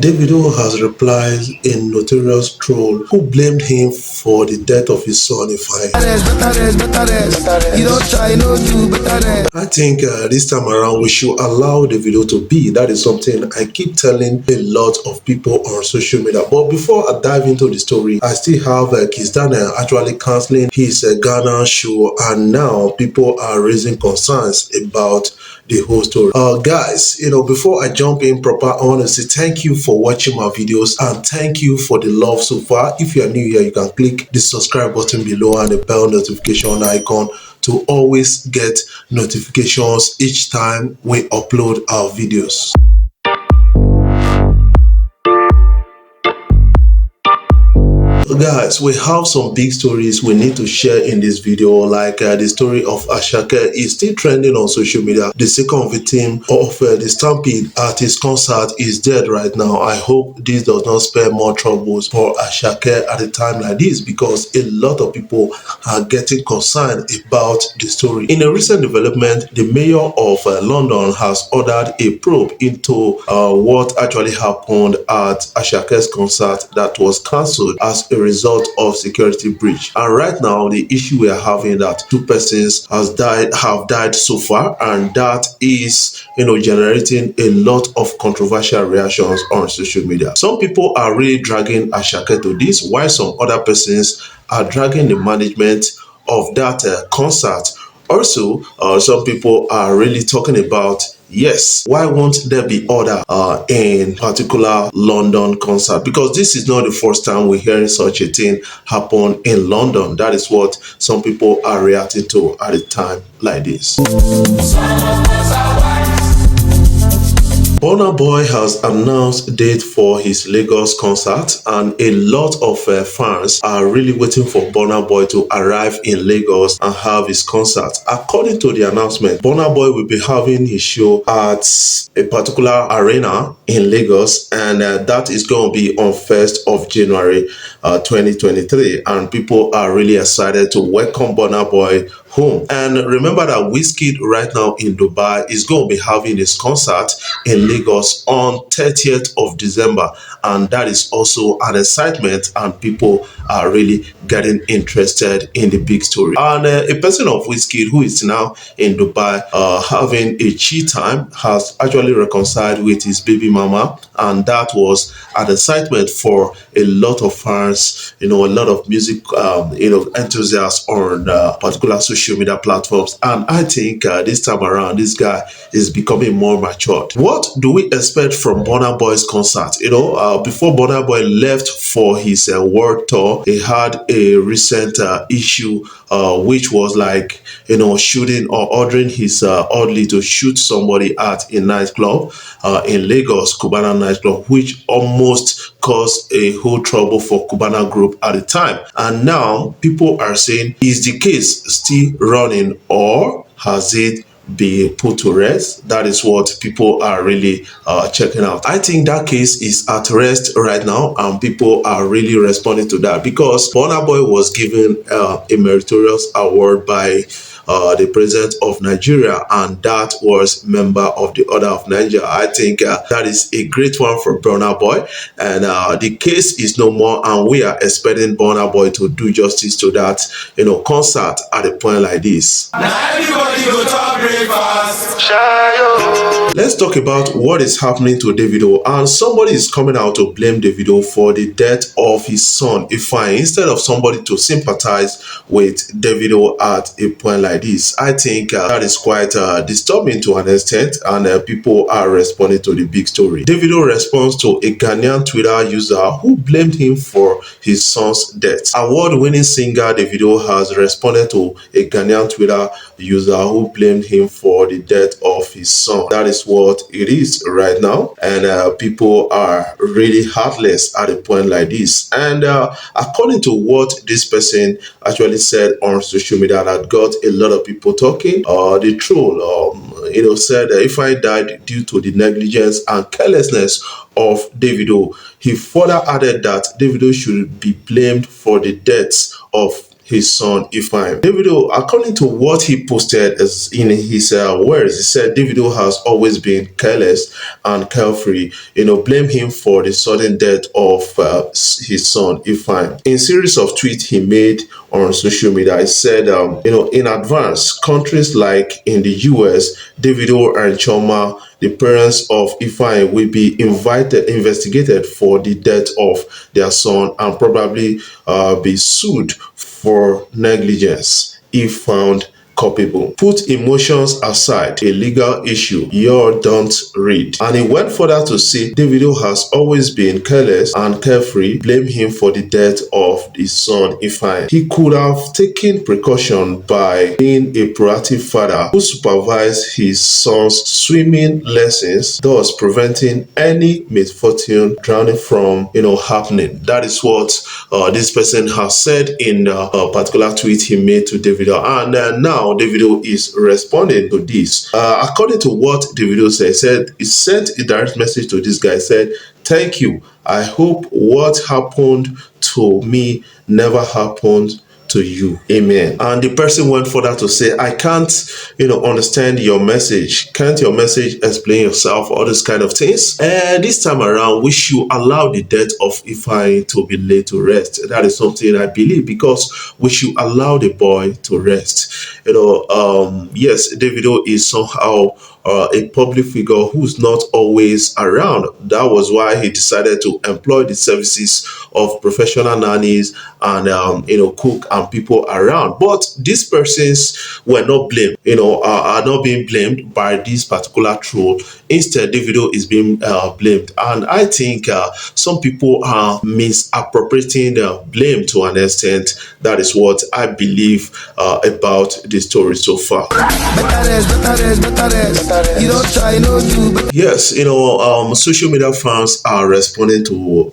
Davido has replied in notorious troll who blamed him for the death of his son Ifeanyi. I think this time around we should allow Davido to be. That is something I keep telling a lot of people on social media. But before I dive into the story, I still have Kizz actually cancelling his Ghana show, and now people are raising concerns about the whole story. Guys, before I jump in proper, I want to say thank you for watching my videos and thank you for the love so far. If you are new here, you can click the subscribe button below and the bell notification icon to always get notifications each time we upload our videos. Guys, we have some big stories we need to share in this video, like the story of Asake is still trending on social media. The second victim of the stampede at his concert is dead right now. I hope this does not spare more troubles for Asake at a time like this, because a lot of people are getting concerned about the story. In a recent development, the mayor of London has ordered a probe into what actually happened at Asake's concert that was cancelled as a result of security breach. And right now the issue we are having that 2 persons have died so far, and that is generating a lot of controversial reactions on social media. Some people are really dragging Asake to this, while some other persons are dragging the management of that concert. Also, some people are really talking about, yes, why won't there be order in particular London concert? Because this is not the first time we're hearing such a thing happen in London. That is what some people are reacting to at a time like this. Burna Boy has announced date for his Lagos concert, and a lot of fans are really waiting for Burna Boy to arrive in Lagos and have his concert. According to the announcement, Burna Boy will be having his show at a particular arena in Lagos, and that is going to be on 1st of January 2023, and people are really excited to welcome Burna Boy home. And remember that Wizkid right now in Dubai is going to be having his concert in Lagos on 30th of December, and that is also an excitement, and people are really getting interested in the big story. And a person of Wizkid who is now in Dubai having a chill time has actually reconciled with his baby mama, and that was an excitement for a lot of fans, a lot of music enthusiasts on particular social media platforms. And I think this time around this guy is becoming more matured. What do we expect from Burna Boy's concert? Before Burna Boy left for his world tour, he had a recent issue which was like shooting or ordering his orderly to shoot somebody at a nightclub in Lagos, Cubana nightclub, which almost caused a whole trouble for Cubana group at the time. And now people are saying, is the case still running, or has it be put to rest? That is what people are really checking out. I think that case is at rest right now, and people are really responding to that, because Burna Boy was given a meritorious award by the president of Nigeria, and that was member of the Order of Nigeria. I think that is a great one for Burna Boy, and the case is no more, and we are expecting Burna Boy to do justice to that concert at a point like this. Now everybody go talk breakfast. Let's talk about what is happening to Davido, and somebody is coming out to blame Davido for the death of his son Ifeanyi, instead of somebody to sympathize with Davido at a point like this. I think that is quite disturbing to an extent, and people are responding to the big story. Davido responds to a Ghanaian Twitter user who blamed him for his son's death. Award-winning singer Davido has responded to a Ghanaian Twitter user who blamed him for the death of his son. That is what it is right now, and people are really heartless at a point like this. And according to what this person actually said on social media that got a lot of people talking, the troll said that if I died due to the negligence and carelessness of Davido. He further added that Davido should be blamed for the deaths of his son Ifeanyi. Davido, according to what he posted as in his words, he said Davido has always been careless and carefree. Blame him for the sudden death of his son Ifeanyi. In series of tweets he made on social media, he said, in advance, countries like in the US, Davido and Choma, the parents of Ifeanyi, will be investigated for the death of their son and probably be sued for negligence if found culpable. Put emotions aside, a legal issue you don't read. And he went further to say Davido has always been careless and carefree. Blame him for the death of his son Ifeanyi. He could have taken precaution by being a proactive father who supervised his son's swimming lessons, thus preventing any misfortune drowning from happening. That is what this person has said in a particular tweet he made to Davido. And now Davido is responding to this. According to what Davido said, he sent a direct message to this guy, said, "Thank you. I hope what happened to me never happened to you. Amen." And the person went further to say, "I can't, understand your message. Can't your message explain yourself?" All these kind of things. And this time around, we should allow the death of Ifeanyi to be laid to rest. That is something I believe, because we should allow the boy to rest. Yes, Davido is somehow a public figure who's not always around. That was why he decided to employ the services of professional nannies and cook and people around. But these persons were not blamed, are not being blamed by this particular troll. Instead, Davido is being blamed. And I think some people are misappropriating the blame to an extent. That is what I believe about the story so far. Yes, social media fans are responding to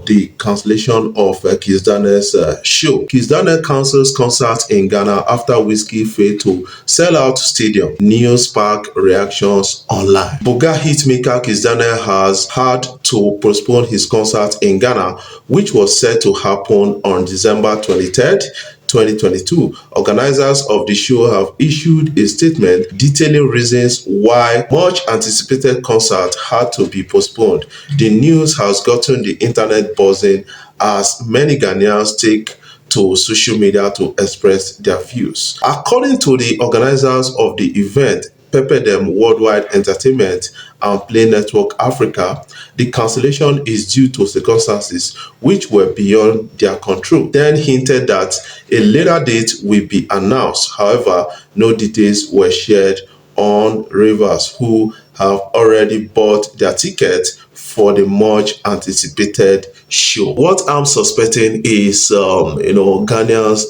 the cancellation of Kizz Daniel's show. Kizz Daniel cancels concert in Ghana after Whiskey failed to sell out stadium. News spark reactions online. Buga hitmaker Kizz Daniel has had to postpone his concert in Ghana, which was set to happen on December 23rd. 2022. Organizers of the show have issued a statement detailing reasons why much anticipated concert had to be postponed. The news has gotten the internet buzzing as many Ghanaians take to social media to express their views. According to the organizers of the event, Pepperdem Worldwide Entertainment and Play Network Africa, the cancellation is due to circumstances which were beyond their control. Then hinted that a later date will be announced. However, no details were shared on ravers who have already bought their tickets for the much anticipated show. What I'm suspecting is, Ghanaians,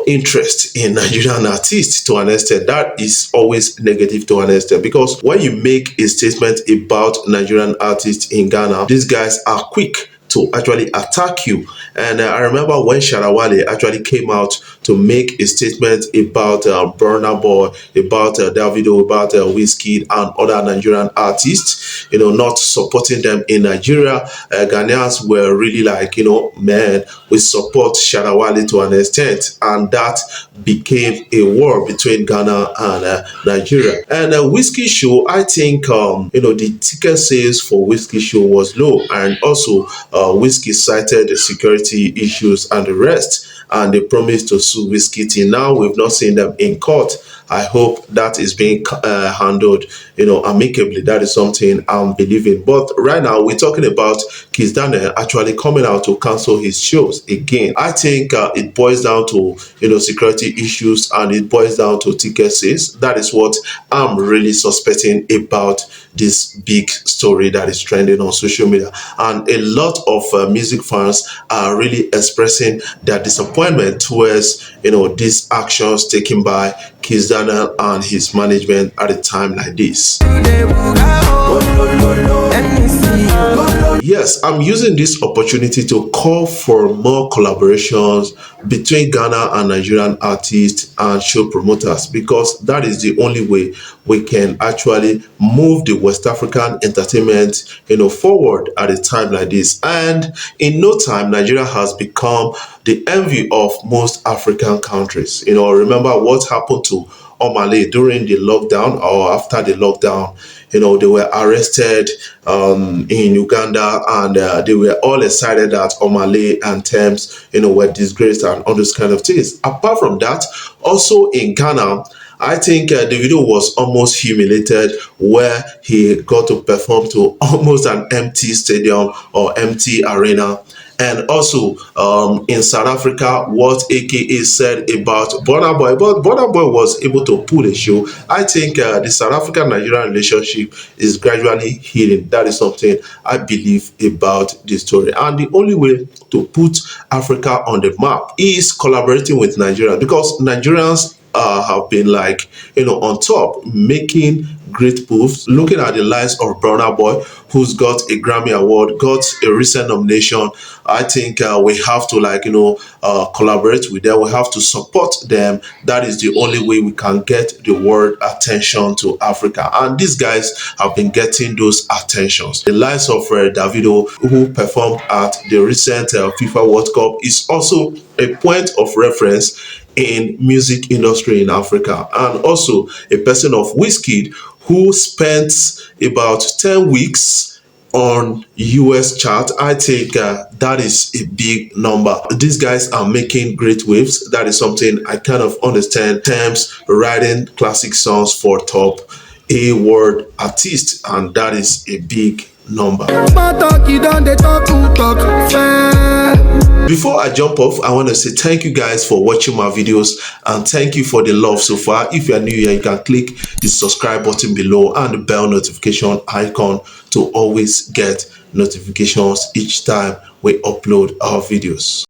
interest in Nigerian artists to an extent. That is always negative to an extent, because when you make a statement about Nigerian artists in Ghana, these guys are quick to actually attack you. And I remember when Sharawale actually came out to make a statement about Burna Boy, about Davido, about Whiskey and other Nigerian artists, not supporting them in Nigeria. Ghanaians were really like, man, we support Sharawale to an extent. And that became a war between Ghana and Nigeria. And Whiskey show, I think, the ticket sales for Whiskey show was low. And also, Whiskey cited the security issues and the rest, and they promised to sue Whiskey. Till now, we've not seen them in court. I hope that is being handled, amicably. That is something I'm believing. But right now, we're talking about Kizz Daniel actually coming out to cancel his shows again. I think it boils down to, security issues, and it boils down to ticket sales. That is what I'm really suspecting about this big story that is trending on social media. And a lot of music fans are really expressing their disappointment towards, these actions taken by Kizz Daniel and his management at a time like this. Yes, I'm using this opportunity to call for more collaborations between Ghana and Nigerian artists and show promoters, because that is the only way we can actually move the West African entertainment, forward at a time like this. And in no time, Nigeria has become the envy of most African countries. Remember what happened to Omale during the lockdown or after the lockdown. They were arrested in Uganda, and they were all excited that Omale and Thames, were disgraced and all those kind of things. Apart from that, also in Ghana, I think Davido was almost humiliated, where he got to perform to almost an empty stadium or empty arena. And also in South Africa, what AKA said about Burna Boy, but Burna Boy was able to pull a show. I think the South African-Nigerian relationship is gradually healing. That is something I believe about this story. And the only way to put Africa on the map is collaborating with Nigeria, because Nigerians have been like, on top, making great moves. Looking at the lives of Burna Boy, who's got a Grammy Award, got a recent nomination, I think we have to collaborate with them. We have to support them. That is the only way we can get the world attention to Africa. And these guys have been getting those attentions. The lives of Davido, who performed at the recent FIFA World Cup, is also a point of reference in music industry in Africa. And also a person of Wizkid, who spent about 10 weeks on US chart. I think that is a big number. These guys are making great waves. That is something I kind of understand. Terms writing classic songs for top A-word artists, and that is a big number. Before I jump off, I want to say thank you guys for watching my videos, and thank you for the love so far. If you are new here, you can click the subscribe button below and the bell notification icon to always get notifications each time we upload our videos.